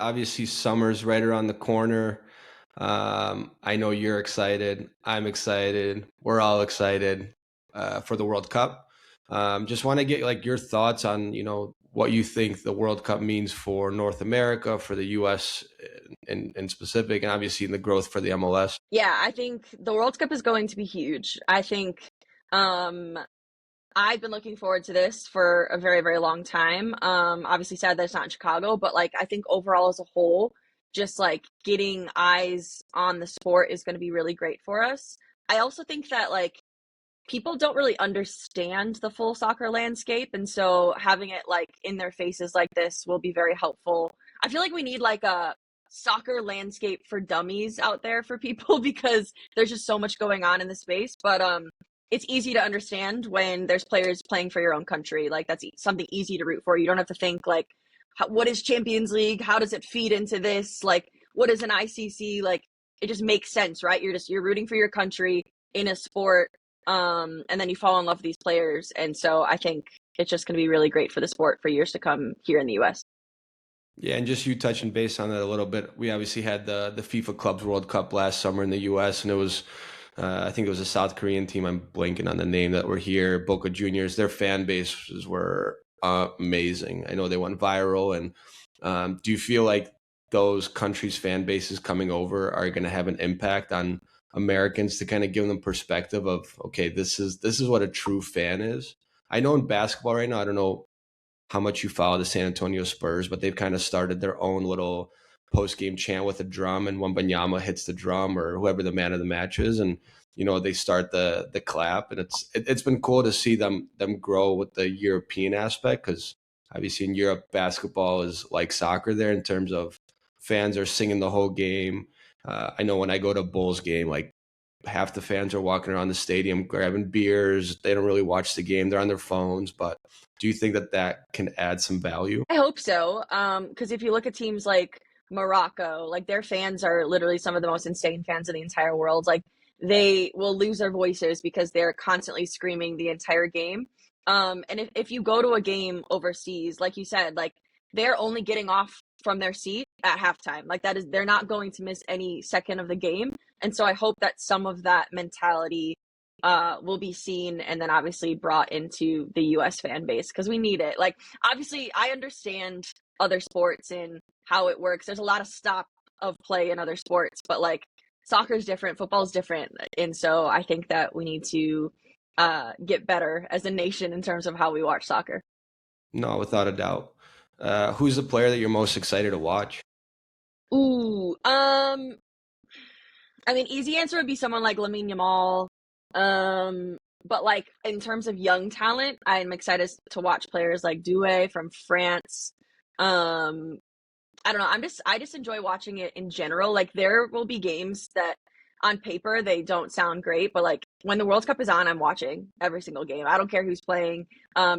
Obviously, summer's right around the corner. I know you're excited. I'm excited. We're all excited for the World Cup. Just want to get like your thoughts on what you think the World Cup means for North America, for the U.S. in specific, and obviously in the growth for the MLS. Yeah, I think the World Cup is going to be huge. I think um I've been looking forward to this for a very, very long time. Obviously sad that it's not in Chicago, but like I think overall as a whole, just like getting eyes on the sport is going to be really great for us. I also think that like people don't really understand the full soccer landscape, and so having it like in their faces like this will be very helpful. I feel like we need like a soccer landscape for dummies out there for people because there's just so much going on in the space, but it's easy to understand when there's players playing for your own country. Like that's something easy to root for. You don't have to think like what is Champions League? How does it feed into this? Like what is an ICC? Like it just makes sense, right? You're rooting for your country in a sport, and then you fall in love with these players. And so I think it's just going to be really great for the sport for years to come here in the US. Yeah, and just you touching base on that a little bit. We obviously had the FIFA Clubs World Cup last summer in the U.S. and it was I think it was a South Korean team. I'm blanking on the name that were here. Boca Juniors. Their fan bases were amazing. I know they went viral. And do you feel like those countries' fan bases coming over are going to have an impact on Americans to kind of give them perspective of okay, this is what a true fan is? I know in basketball right now, I don't know how much you follow the San Antonio Spurs, but they've kind of started their own little post game chant with a drum, and when Banyama hits the drum or whoever the man of the match is, and they start the clap, and it's been cool to see them grow with the European aspect because obviously in Europe basketball is like soccer there in terms of fans are singing the whole game. I know when I go to a Bulls game, like half the fans are walking around the stadium grabbing beers. They don't really watch the game. They're on their phones. But do you think that can add some value? I hope so. Because if you look at teams like Morocco, like their fans are literally some of the most insane fans in the entire world. Like they will lose their voices because they're constantly screaming the entire game. And if you go to a game overseas, like you said, like they're only getting off from their seat at halftime. Like that is, they're not going to miss any second of the game. And so I hope that some of that mentality will be seen and then obviously brought into the US fan base because we need it. Like, obviously, I understand other sports and how it works. There's a lot of stop of play in other sports, but like soccer is different, football is different. And so I think that we need to get better as a nation in terms of how we watch soccer. No, without a doubt. Who's the player that you're most excited to watch? Ooh, I mean, easy answer would be someone like Lamine Yamal. But like in terms of young talent, I'm excited to watch players like Doué from France. Um, I don't know. I just enjoy watching it in general. Like there will be games that on paper they don't sound great, but like when the World Cup is on, I'm watching every single game. I don't care who's playing.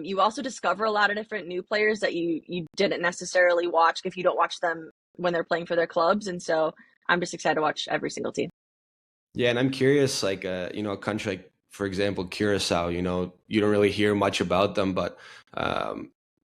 You also discover a lot of different new players that you didn't necessarily watch if you don't watch them when they're playing for their clubs. And so I'm just excited to watch every single team. Yeah, and I'm curious, like, a country like, for example, Curacao, you don't really hear much about them, but um,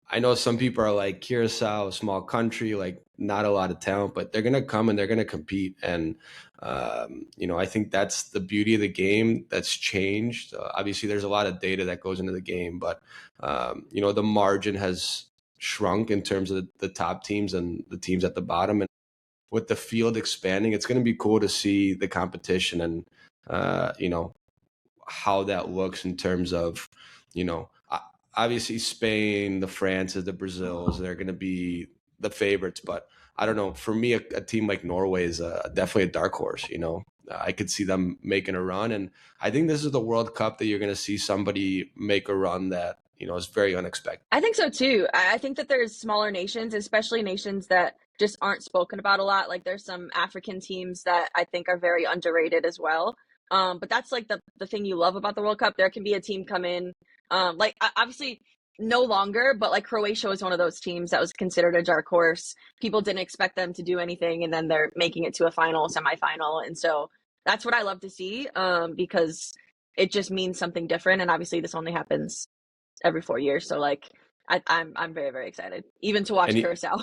I know some people are like Curacao, a small country, like not a lot of talent, but they're gonna come and they're gonna compete. And I think that's the beauty of the game that's changed. Obviously, there's a lot of data that goes into the game, but the margin has shrunk in terms of the top teams and the teams at the bottom. And with the field expanding, it's going to be cool to see the competition and uh, you know how that looks in terms of you know obviously Spain, the Frances, the Brazils, they're going to be the favorites. But I don't know. For me, a team like Norway is definitely a dark horse. I could see them making a run, and I think this is the World Cup that you're going to see somebody make a run that is very unexpected. I think so too. I think that there's smaller nations, especially nations that just aren't spoken about a lot. Like there's some African teams that I think are very underrated as well. But that's like the thing you love about the World Cup. There can be a team come in, obviously no longer, but like Croatia was one of those teams that was considered a dark horse. People didn't expect them to do anything, and then they're making it to a final, semifinal, and so that's what I love to see, because it just means something different. And obviously, this only happens every 4 years. So like I'm very, very excited even to watch And Curacao.